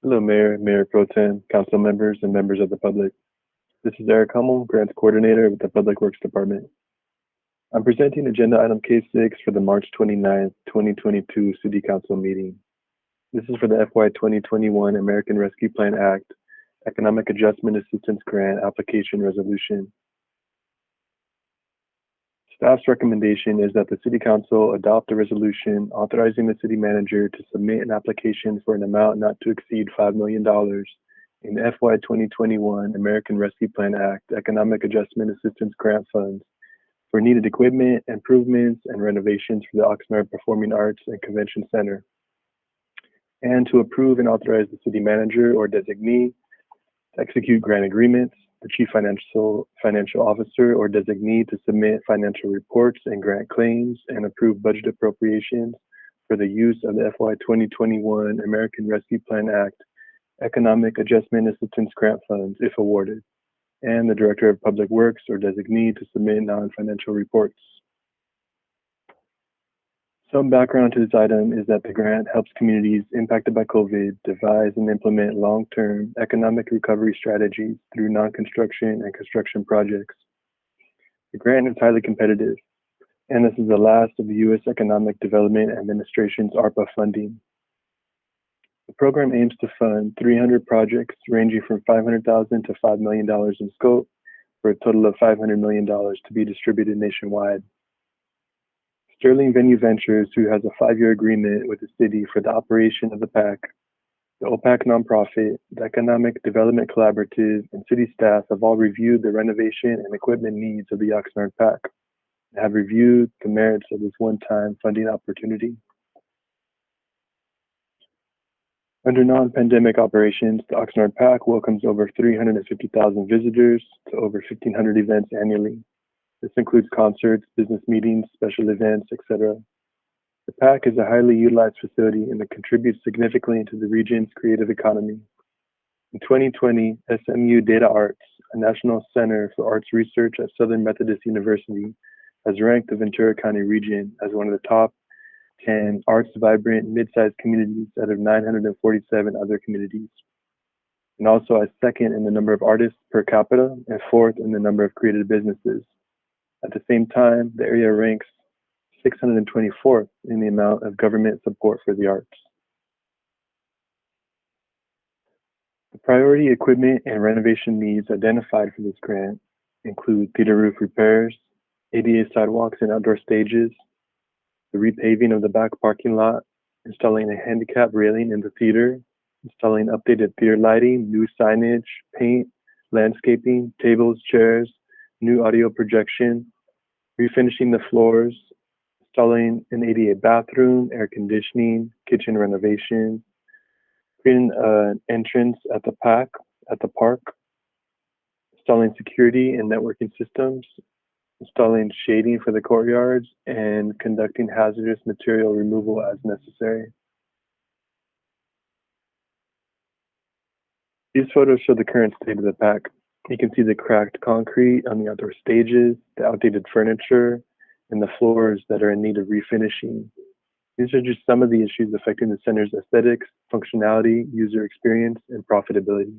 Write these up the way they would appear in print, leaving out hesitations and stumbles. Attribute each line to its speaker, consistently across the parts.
Speaker 1: Hello, Mayor, Mayor Pro Tem, Council members, and members of the public. This is Eric Hummel, Grants Coordinator with the Public Works Department. I'm presenting Agenda Item K6 for the March 29th, 2022 City Council meeting. This is for the FY 2021 American Rescue Plan Act Economic Adjustment Assistance Grant Application Resolution. Staff's recommendation is that the City Council adopt a resolution authorizing the City Manager to submit an application for an amount not to exceed $5 million in the FY 2021 American Rescue Plan Act Economic Adjustment Assistance Grant Funds for needed equipment, improvements, and renovations for the Oxnard Performing Arts and Convention Center, and to approve and authorize the City Manager or designee to execute grant agreements, the Chief Financial Officer or designee to submit financial reports and grant claims and approve budget appropriations for the use of the FY 2021 American Rescue Plan Act Economic Adjustment Assistance Grant Funds if awarded, and the Director of Public Works or designee to submit non-financial reports. Some background to this item is that the grant helps communities impacted by COVID devise and implement long-term economic recovery strategies through non-construction and construction projects. The grant is highly competitive, and this is the last of the U.S. Economic Development Administration's ARPA funding. The program aims to fund 300 projects ranging from $500,000 to $5 million in scope for a total of $500 million to be distributed nationwide. Sterling Venue Ventures, who has a 5-year agreement with the city for the operation of the PAC, the OPAC nonprofit, the Economic Development Collaborative, and city staff have all reviewed the renovation and equipment needs of the Oxnard PAC and have reviewed the merits of this one-time funding opportunity. Under non-pandemic operations, the Oxnard PAC welcomes over 350,000 visitors to over 1,500 events annually. This includes concerts, business meetings, special events, etc. The PAC is a highly utilized facility and it contributes significantly to the region's creative economy. In 2020, SMU Data Arts, a national center for arts research at Southern Methodist University, has ranked the Ventura County region as one of the top 10 arts-vibrant mid-sized communities out of 947 other communities, and also as second in the number of artists per capita and fourth in the number of creative businesses. At the same time, the area ranks 624th in the amount of government support for the arts. The priority equipment and renovation needs identified for this grant include theater roof repairs, ADA sidewalks and outdoor stages, the repaving of the back parking lot, installing a handicap railing in the theater, installing updated theater lighting, new signage, paint, landscaping, tables, chairs, new audio projection, refinishing the floors, installing an ADA bathroom, air conditioning, kitchen renovation, creating an entrance at the park, installing security and networking systems, installing shading for the courtyards, and conducting hazardous material removal as necessary. These photos show the current state of the PAC. You can see the cracked concrete on the outdoor stages, the outdated furniture, and the floors that are in need of refinishing. These are just some of the issues affecting the center's aesthetics, functionality, user experience, and profitability.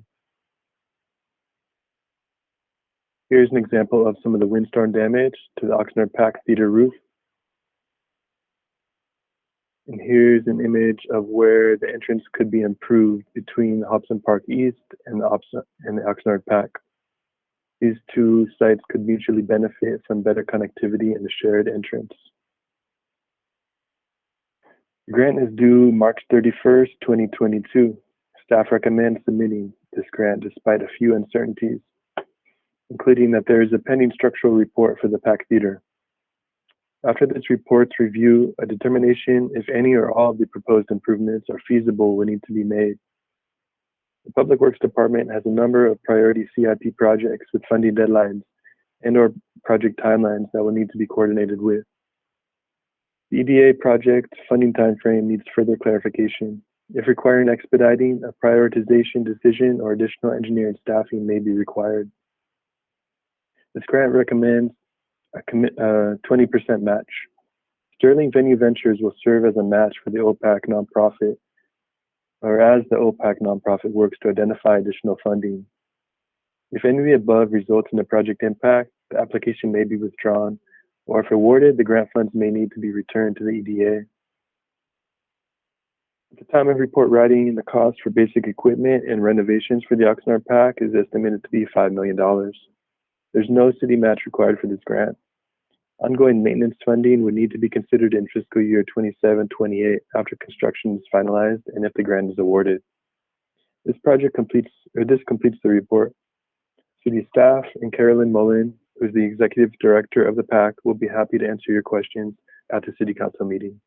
Speaker 1: Here's an example of some of the windstorm damage to the Oxnard PAC theater roof. And here's an image of where the entrance could be improved between Hobson Park East and the Oxnard PAC. These two sites could mutually benefit from better connectivity and a shared entrance. The grant is due March 31st, 2022. Staff recommends submitting this grant despite a few uncertainties, including that there is a pending structural report for the PAC Theater. After this report's review, a determination if any or all of the proposed improvements are feasible will need to be made. The Public Works Department has a number of priority CIP projects with funding deadlines and/or project timelines that will need to be coordinated with. The EDA project funding timeframe needs further clarification. If requiring expediting, a prioritization decision or additional engineering staffing may be required. This grant recommends a 20% match. Sterling Venue Ventures will serve as a match for the OPAC nonprofit or as the OPAC nonprofit works to identify additional funding. If any of the above results in a project impact, the application may be withdrawn, or if awarded, the grant funds may need to be returned to the EDA. At the time of report writing, the cost for basic equipment and renovations for the Oxnard PAC is estimated to be $5 million. There's no city match required for this grant. Ongoing maintenance funding would need to be considered in fiscal year 27-28 after construction is finalized and if the grant is awarded. This completes the report. City staff and Carolyn Mullen, who's the executive director of the PAC, will be happy to answer your questions at the city council meeting.